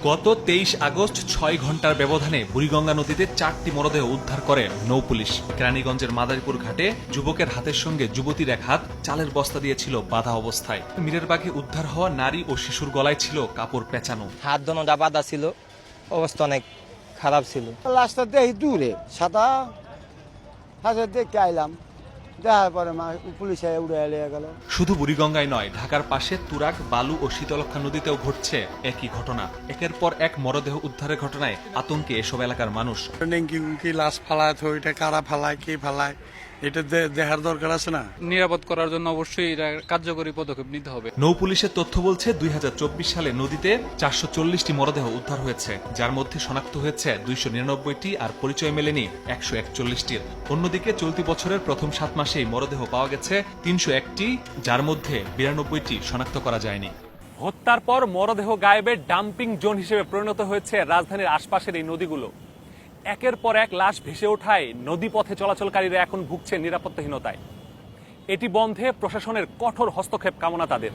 গত 23 আগস্ট 6 ঘন্টার ব্যবধানে বুড়িগঙ্গা নদীতে 4টি মরদেহ উদ্ধার করে নৌপুলিশ। কেরানীগঞ্জের মাদারীপুর ঘাটে যুবকের হাতের সঙ্গে যুবতীর এক হাত চালের বস্তা দিয়েছিল বাঁধা অবস্থায়। মীরের বাগে উদ্ধার হওয়া নারী ও শিশুর গলায় ছিল কাপড় পেঁচানো। হাত দোনোটা বাঁধা ছিল, অবস্থা অনেক খারাপ ছিল। লাশটা দেখি দূরে সাদা হাতে দেখে আইলাম, দেখার পরে পুলিশে উড়ে এলিয়ে গেল। শুধু বুড়িগঙ্গায় নয়, ঢাকার পাশে তুরাগ, বালু ও শীতলক্ষা নদীতেও ঘটছে একই ঘটনা। একের পর এক মরদেহ উদ্ধারের ঘটনায় আতঙ্কে এসব এলাকার মানুষ। কি লাশ ফালায় তো এটা কারা ফালায়, কে ফালায়, এটা দেখার দরকার আছে না? নিরাপদ করার জন্য অবশ্যই এটা কার্যকরী পদক্ষেপ নিতে হবে। নৌপুলিশের তথ্য বলছে 2024 সালে নদীতে 440টি মরদেহ উদ্ধার হয়েছে, যার মধ্যে শনাক্ত হয়েছে 299টি আর পরিচয় মেলেনি 141টির। অন্যদিকে চলতি বছরের প্রথম 7 মাসেই মরদেহ পাওয়া গেছে 301টি, যার মধ্যে 92টি শনাক্ত করা যায়নি। হত্যার পর মরদেহ গায়েবের ডাম্পিং জোন হিসেবে পরিণত হয়েছে রাজধানীর আশপাশের এই নদীগুলো। একের পর এক লাশ ভেসে ওঠায় নদীপথে চলাচলকারীরা এখন ভুগছে নিরাপত্তাহীনতায়। এটি বন্ধে প্রশাসনের কঠোর হস্তক্ষেপ কামনা তাদের।